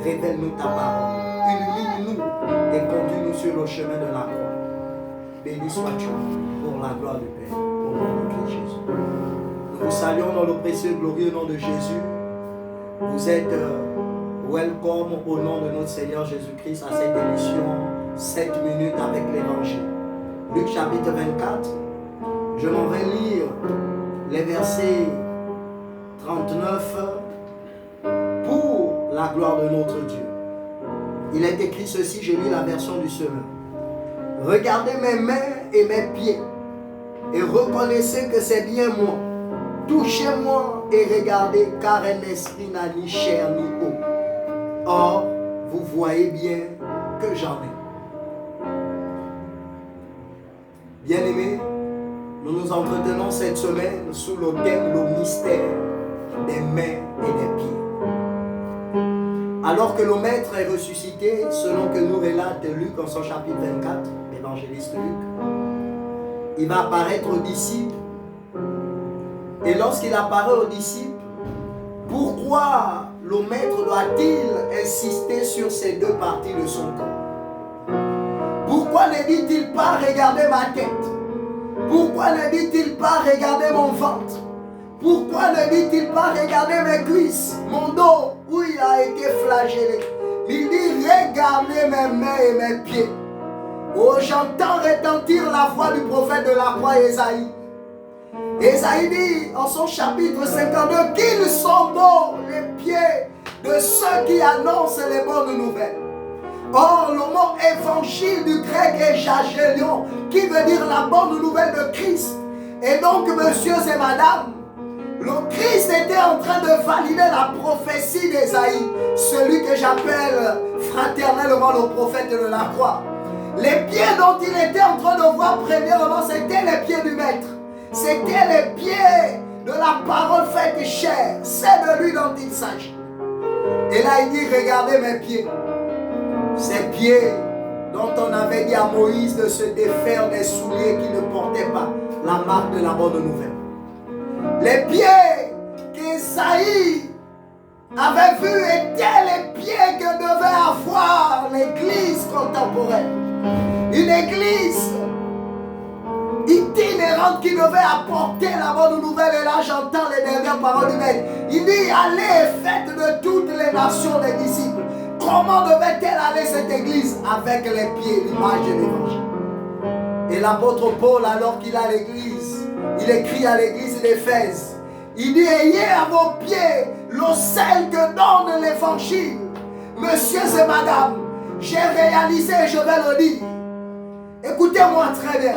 Révèle-nous ta parole, illumine-nous et conduis-nous sur le chemin de la croix. Béni sois-tu pour la gloire du Père, au nom de Christ Jésus. Nous vous saluons dans le précieux et glorieux nom de Jésus. Vous êtes welcome au nom de notre Seigneur Jésus-Christ à cette émission 7 minutes avec l'Évangile. Luc chapitre 24, je m'en vais lire les versets 39 pour la gloire de notre Dieu. Il est écrit ceci, je lis la version du semeur. Regardez mes mains et mes pieds et reconnaissez que c'est bien moi. Touchez-moi et regardez, car un esprit n'a ni chair ni eau. Or, vous voyez bien que j'en ai. Bien-aimés, nous nous entretenons cette semaine sous le thème le mystère des mains et des pieds. Alors que le Maître est ressuscité, selon que nous relate Luc en son chapitre 24, l'évangéliste Luc, il va apparaître aux disciples. Et lorsqu'il apparaît aux disciples, pourquoi le Maître doit-il insister sur ces deux parties de son corps? Pourquoi ne dit-il pas regardez ma tête? Pourquoi ne dit-il pas regardez mon ventre? Pourquoi ne dit-il pas regardez mes cuisses, mon dos où il a été flagellé? Il dit regardez mes mains et mes pieds. Oh, j'entends retentir la voix du prophète de la croix Ésaïe. Ésaïe dit en son chapitre 52 qu'ils sont beaux les pieds de ceux qui annoncent les bonnes nouvelles. Or, le mot évangile du grec est jagélion, qui veut dire la bonne nouvelle de Christ. Et donc, messieurs et madame, le Christ était en train de valider la prophétie d'Ésaïe, celui que j'appelle fraternellement le prophète de la croix. Les pieds dont il était en train de voir premièrement, c'était les pieds du Maître. C'était les pieds de la parole faite chair. C'est de lui dont il s'agit. Et là, il dit, regardez mes pieds. Ces pieds dont on avait dit à Moïse de se défaire des souliers qui ne portaient pas la marque de la bonne nouvelle. Les pieds qu'Ésaïe avait vus étaient les pieds que devait avoir l'église contemporaine. Une église itinérante qui devait apporter la bonne nouvelle. Et là j'entends les dernières paroles du Maître. Il dit allez et faites de toutes les nations des disciples. Comment devait-elle aller cette église? Avec les pieds, l'image de l'évangile. Et l'apôtre Paul, alors qu'il a l'église, il écrit à l'église d'Éphèse. Il dit ayez à vos pieds le sel que donne l'évangile. Messieurs et madame, j'ai réalisé, je vais le dire. Écoutez-moi très bien.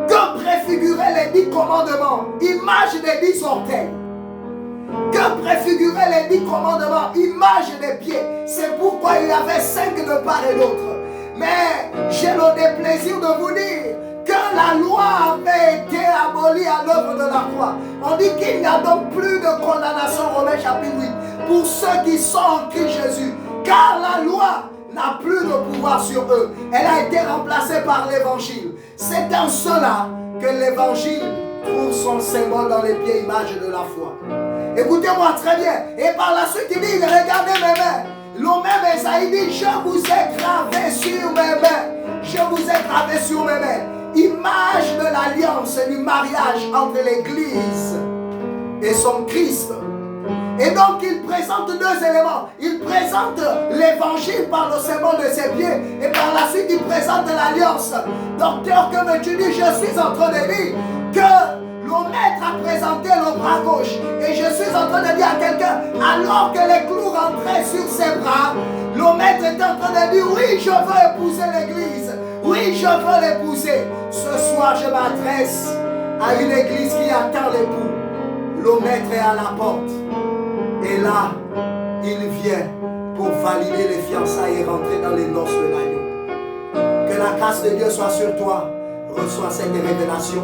Que préfiguraient les 10 commandements? Image des 10 orteils. Que préfiguraient les 10 commandements? Image des pieds. C'est pourquoi il y avait 5 de part et d'autre. Mais j'ai le déplaisir de vous dire que la loi avait été abolie à l'œuvre de la croix. On dit qu'il n'y a donc plus de condamnation, Romains chapitre 8, pour ceux qui sont en Christ Jésus. Car la loi n'a plus de pouvoir sur eux. Elle a été remplacée par l'évangile. C'est en cela que l'évangile trouve son symbole dans les pieds, image de la foi. Écoutez-moi très bien. Et par la suite, il dit, regardez mes mains. Le même Esaïe dit, je vous ai gravé sur mes mains. Je vous ai gravé sur mes mains. Image de l'alliance et du mariage entre l'église et son Christ. Et donc il présente deux éléments. Il présente l'évangile par le symbole de ses pieds et par la suite il présente l'alliance. Docteur, que veux-tu dire? Je suis en train de dire que le maître a présenté le bras gauche. Et je suis en train de dire à quelqu'un, alors que les clous rentraient sur ses bras, le maître est en train de dire, oui, je veux épouser l'église. Oui, je veux l'épouser. Ce soir, je m'adresse à une église qui attend l'époux. Le maître est à la porte. Et là, il vient pour valider les fiançailles et rentrer dans les noces de l'agneau. Que la grâce de Dieu soit sur toi. Reçois cette révélation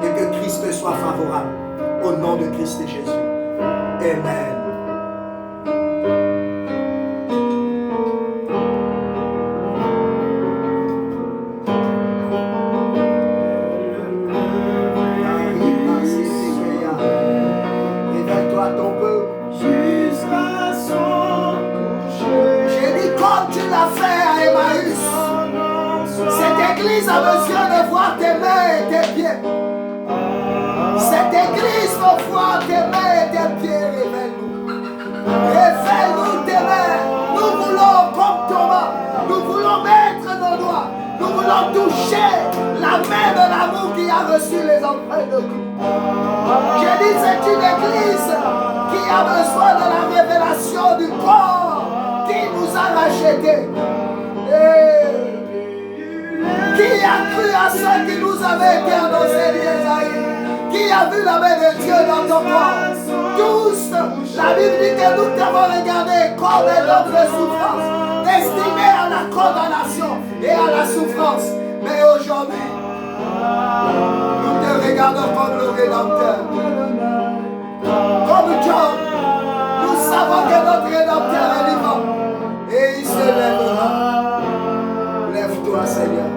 et que Christ te soit favorable. Au nom de Christ et Jésus. Amen. Révèle-toi ton peuple. Jusqu'à son coucher. J'ai dit comme tu l'as fait à Emmaüs. Cette église a besoin de voir tes mains et tes pieds. Cette église veut voir tes mains et tes pieds. Révèle-nous. Révèle-nous tes mains. Nous voulons, comme Thomas, nous voulons mettre nos doigts. Nous voulons toucher la main de l'amour qui a reçu les empreintes de clous. J'ai dit c'est une église qui a besoin de la révélation du corps qui nous a rachetés. Qui a cru à ce qui nous avait été annoncé d'Ésaïe? Qui a vu la main de Dieu dans ton corps? Tous, la Bible dit que nous t'avons regardé comme un homme de souffrance, destiné à la condamnation et à la souffrance. Mais aujourd'hui, nous te regardons comme le Rédempteur. Comme Job, nous savons que notre Rédempteur est vivant et il se lèvera. Lève-toi, Seigneur.